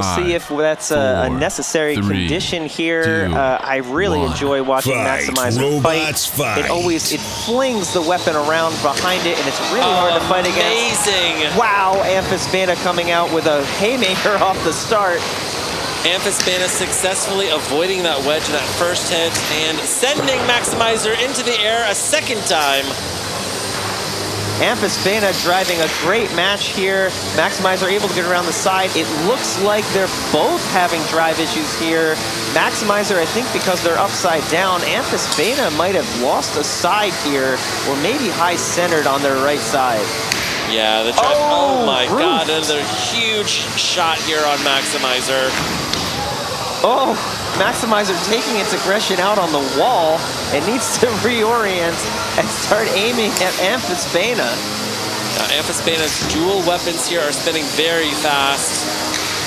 See if that's a necessary condition here. I really enjoy watching Maximizer fight. It flings the weapon around behind it, and it's really hard to fight against. Amazing! Wow, Amphisbaena coming out with a haymaker off the start. Amphisbaena successfully avoiding that wedge in that first hit and sending Maximizer into the air a second time. Amphisbaena driving a great match here. Maximizer able to get around the side. It looks like they're both having drive issues here. Maximizer, I think because they're upside down, Amphisbaena might have lost a side here, or maybe high-centered on their right side. Yeah, the drive, oh my God, another huge shot here on Maximizer. Oh, Maximizer taking its aggression out on the wall. It needs to reorient and start aiming at Amphisbaena. Amphisbaena's dual weapons here are spinning very fast.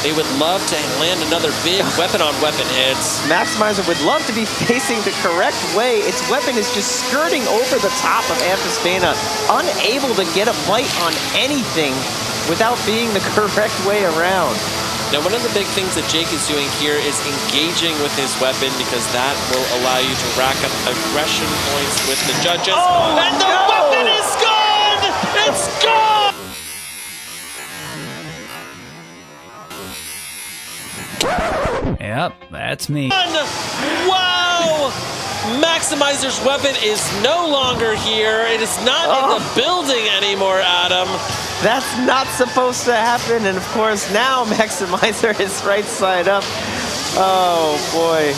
They would love to land another big weapon-on-weapon hit. Maximizer would love to be facing the correct way. Its weapon is just skirting over the top of Amphisbaena, unable to get a bite on anything without being the correct way around. Now, one of the big things that Jake is doing here is engaging with his weapon, because that will allow you to rack up aggression points with the judges. Oh, and the weapon is gone! It's gone! Yep, that's me. Wow! Maximizer's weapon is no longer here. It is not in the building anymore, Adam. That's not supposed to happen, and of course now Maximizer is right side up. Oh boy.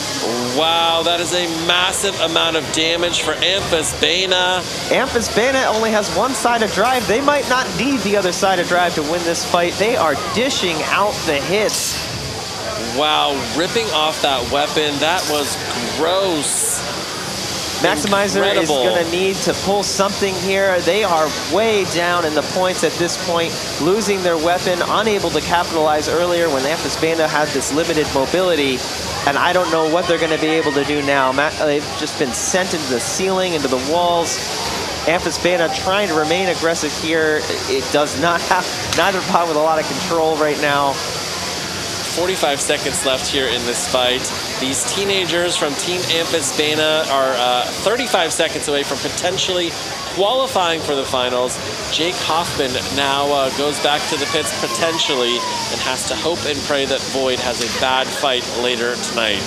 Wow, that is a massive amount of damage for Amphisbaena. Amphisbaena only has one side of drive. They might not need the other side of drive to win this fight. They are dishing out the hits. Wow, ripping off that weapon. That was gross. Maximizer is going to need to pull something here. They are way down in the points at this point, losing their weapon, unable to capitalize earlier when Amphisbaena had this limited mobility. And I don't know what they're going to be able to do now. They've just been sent into the ceiling, into the walls. Amphisbaena trying to remain aggressive here. It does not have neither bot with a lot of control right now. 45 seconds left here in this fight. These teenagers from Team Amphisbaena are 35 seconds away from potentially qualifying for the finals. Jake Hoffman now goes back to the pits potentially and has to hope and pray that Void has a bad fight later tonight.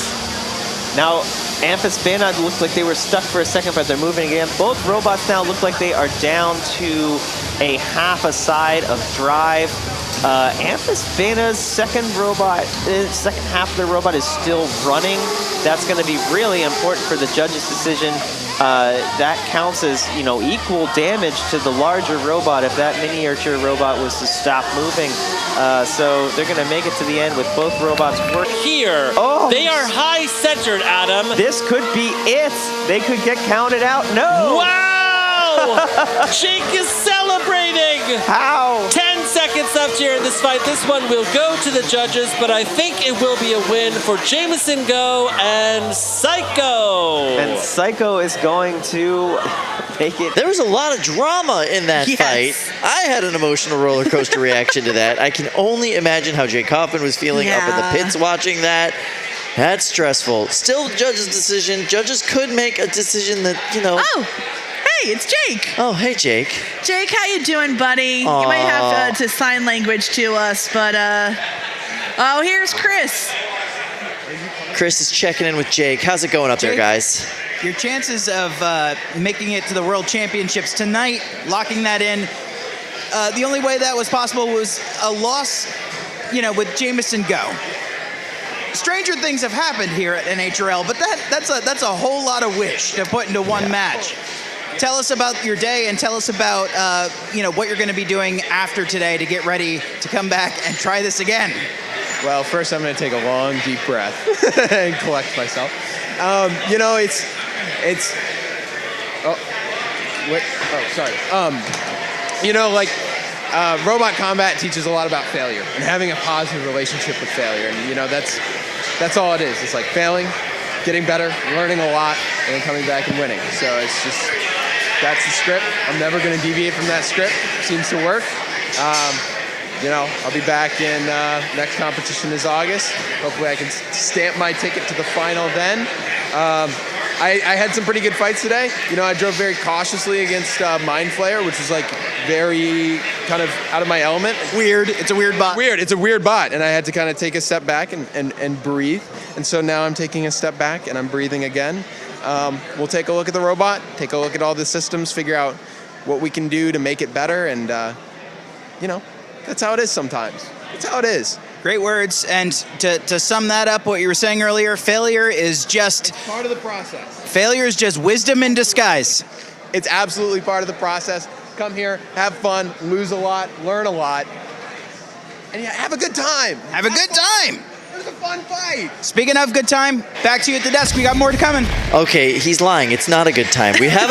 Now, Amphisbaena looked like they were stuck for a second, but they're moving again. Both robots now look like they are down to a half a side of drive. Amphisbaena's second half of the robot is still running. That's going to be really important for the judges' decision. That counts as, you know, equal damage to the larger robot if that miniature robot was to stop moving. So they're going to make it to the end with both robots working. Here, they are high-centered, Adam. This could be it. They could get counted out. No! Wow! Jake is celebrating! How? 10 seconds left here in this fight. This one will go to the judges, but I think it will be a win for Jameson Go and Psycho. And Psycho is going to make it. There was a lot of drama in that fight. I had an emotional roller coaster reaction to that. I can only imagine how Jake Hoffman was feeling up in the pits watching that. That's stressful. Still the judge's decision. Judges could make a decision that, you know. Oh, hey, it's Jake. Oh, hey, Jake. Jake, how you doing, buddy? You might have to sign language to us, but, oh, here's Chris. Chris is checking in with Jake. How's it going up there, guys? Your chances of making it to the World Championships tonight, locking that in, the only way that was possible was a loss, you know, with Jameson Go. Stranger things have happened here at NHRL, but that's a whole lot of wish to put into one match. Tell us about your day and tell us about you know, what you're going to be doing after today to get ready to come back and try this again. Well, first I'm going to take a long, deep breath and collect myself. You know, it's. Oh, wait. Oh, sorry. You know, like. Robot combat teaches a lot about failure and having a positive relationship with failure. And, you know, that's all it is. It's like failing, getting better, learning a lot, and then coming back and winning. So it's just, that's the script. I'm never going to deviate from that script. It seems to work. I'll be back in next competition is August. Hopefully I can stamp my ticket to the final then. I had some pretty good fights today. I drove very cautiously against Mind Flayer, which was like very kind of out of my element. Weird. It's a weird bot. It's a weird bot, and I had to kind of take a step back and breathe. And so now I'm taking a step back and I'm breathing again. We'll take a look at the robot, take a look at all the systems, figure out what we can do to make it better, and that's how it is sometimes. That's how it is. Great words. And to sum that up, what you were saying earlier, failure is just Part of the process. failure is just wisdom in disguise. It's absolutely part of the process. Come here, have fun, lose a lot, learn a lot, and yeah, have a good time. Have a good time. It was a fun fight. Speaking of good time, back to you at the desk. We got more to coming. Okay, he's lying. It's not a good time. We have